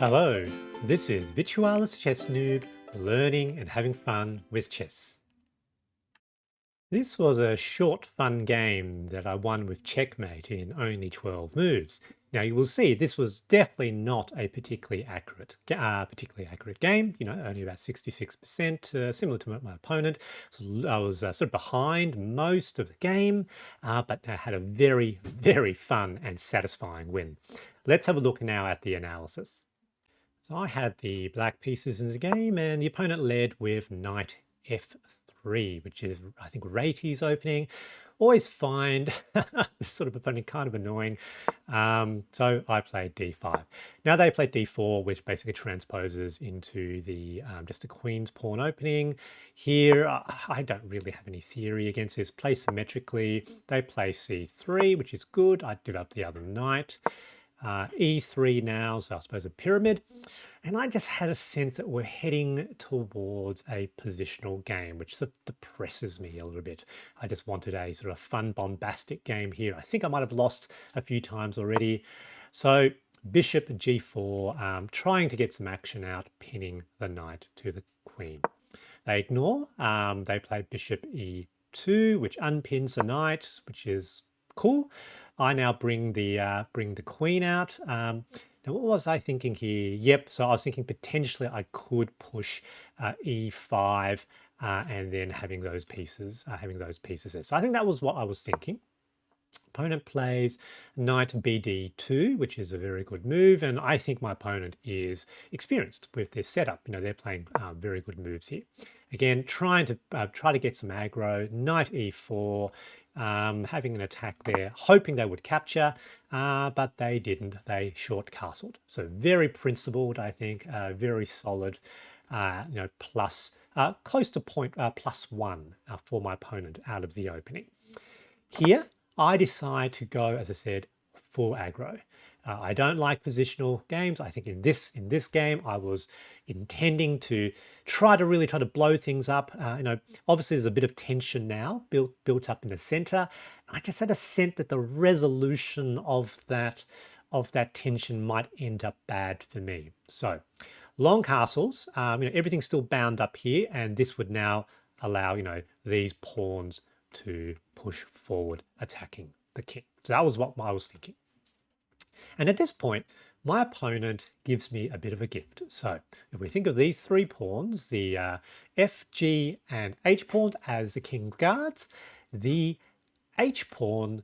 Hello, this is Virtualis Chess Noob, learning and having fun with chess. This was a short, fun game that I won with checkmate in only 12 moves. Now you will see this was definitely not a particularly accurate game. You know, only about 66%, similar to my opponent. So I was sort of behind most of the game, but I had a very, very fun and satisfying win. Let's have a look now at the analysis. So I had the black pieces in the game, and the opponent led with knight f3, which is, I think, Rati's opening. Always find this sort of opponent kind of annoying. So I played d5. Now they played d4, which basically transposes into the just a queen's pawn opening. Here, I don't really have any theory against this. Play symmetrically. They play c3, which is good. I developed the other knight. E3 now, so I suppose a pyramid. And I just had a sense that we're heading towards a positional game, which sort of depresses me a little bit. I just wanted a sort of fun, bombastic game here. I think I might have lost a few times already. So bishop g4, trying to get some action out, pinning the knight to the queen. They ignore. They play bishop e2, which unpins the knight, which is cool. I now bring the queen out. Now, what was I thinking here? Yep, so I was thinking potentially I could push e5 and then having those pieces there. So I think that was what I was thinking. Opponent plays knight bd2, which is a very good move, and I think my opponent is experienced with this setup. You know, they're playing very good moves here. Again, trying to get some aggro. Knight e4, having an attack there, hoping they would capture, but they didn't. They short castled. So very principled, I think, very solid. You know, plus close to point +1 for my opponent out of the opening. Here, I decide to go, as I said, full aggro. I don't like positional games. I think in this game, I was intending to really try to blow things up. You know, obviously there's a bit of tension now built up in the center. I just had a sense that the resolution of that tension might end up bad for me. So long castles, you know, everything's still bound up here, and this would now allow, you know, these pawns to push forward, attacking the king. So that was what I was thinking. And at this point, my opponent gives me a bit of a gift. So if we think of these three pawns, the F, G, and H pawns as the king's guards, the H pawn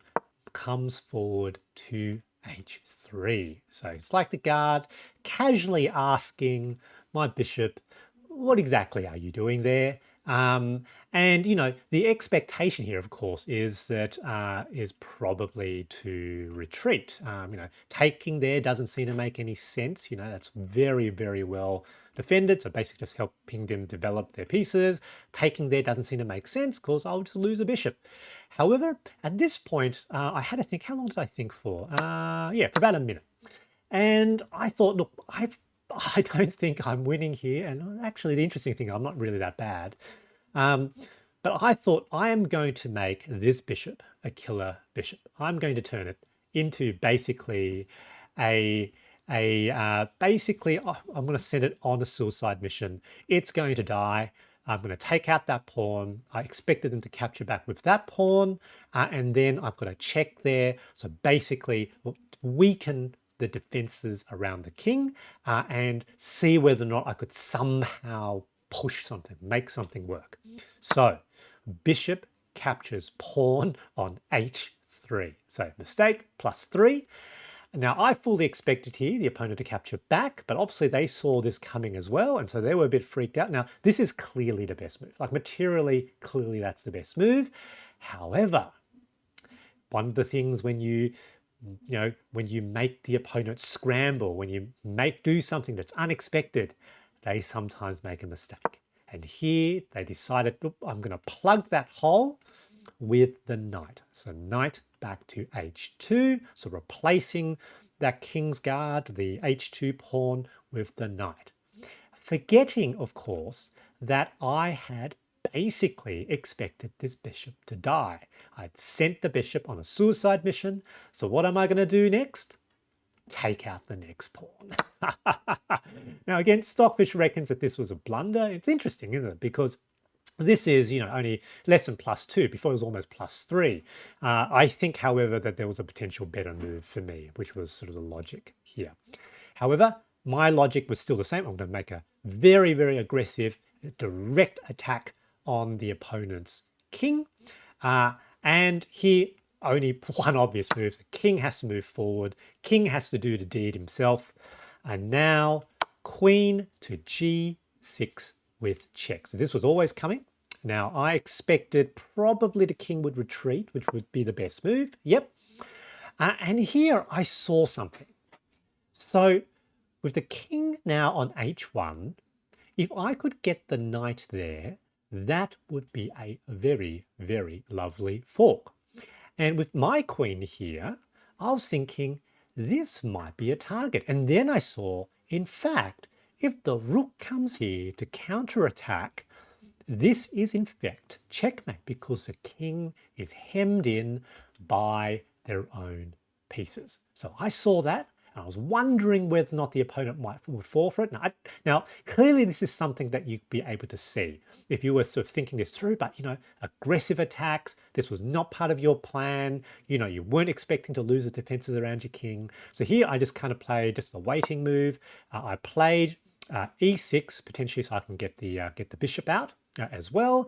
comes forward to H3. So it's like the guard casually asking my bishop, what exactly are you doing there? And you know, the expectation here, of course, is that is probably to retreat. You know, taking there doesn't seem to make any sense. You know, that's very, very well defended. So basically just helping them develop their pieces. Taking there doesn't seem to make sense because I'll just lose a bishop. However, at this point, I had to think, how long did I think for? Yeah, for about a minute. And I thought, look, I don't think I'm winning here. And actually, the interesting thing, I'm not really that bad. But I thought I am going to make this bishop a killer bishop. I'm going to turn it into basically I'm going to send it on a suicide mission. It's going to die. I'm going to take out that pawn. I expected them to capture back with that pawn. And then I've got a check there. So basically weaken the defenses around the king and see whether or not I could somehow push something, make something work. So bishop captures pawn on h3. So mistake, +3. Now, I fully expected here the opponent to capture back, but obviously they saw this coming as well, and so they were a bit freaked out. Now, this is clearly the best move. Like, materially, clearly that's the best move. However, one of the things when you make the opponent scramble, when you do something that's unexpected, they sometimes make a mistake. And here they decided, I'm going to plug that hole with the knight. So knight back to h2, so replacing that king's guard, the h2 pawn, with the knight. Forgetting, of course, that I had basically expected this bishop to die. I'd sent the bishop on a suicide mission. So what am I going to do next? take out the next pawn. Now again, Stockfish reckons that this was a blunder. It's interesting, isn't it? Because this is, only less than +2. Before it was almost +3. I think, however, that there was a potential better move for me, which was sort of the logic here. However, my logic was still the same. I'm going to make a very, very aggressive, direct attack on the opponent's king. And here, only one obvious move. The king has to move forward. King has to do the deed himself. And now, queen to g6 with check. So this was always coming. Now, I expected probably the king would retreat, which would be the best move. Yep. And here I saw something. So with the king now on h1, if I could get the knight there, that would be a very, very lovely fork. And with my queen here, I was thinking this might be a target. And then I saw, in fact, if the rook comes here to counterattack, this is in fact checkmate because the king is hemmed in by their own pieces. So I saw that. I was wondering whether or not the opponent would fall for it. Now, clearly this is something that you'd be able to see if you were sort of thinking this through, but aggressive attacks, this was not part of your plan. You weren't expecting to lose the defenses around your king. So here I just kind of played just a waiting move. I played e6 potentially so I can get the bishop out as well.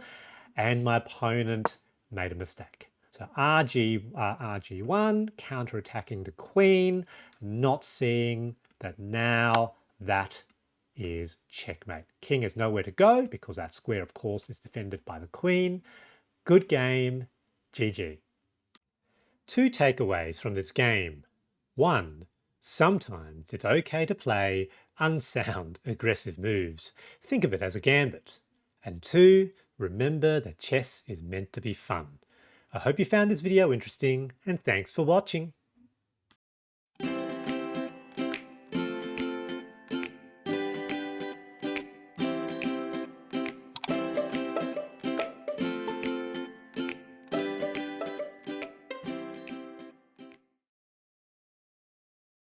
And my opponent made a mistake. So RG1, counterattacking the queen, not seeing that now that is checkmate. King has nowhere to go because that square, of course, is defended by the queen. Good game, GG. 2 takeaways from this game. 1. Sometimes it's okay to play unsound, aggressive moves. Think of it as a gambit. And 2. Remember that chess is meant to be fun. I hope you found this video interesting, and thanks for watching.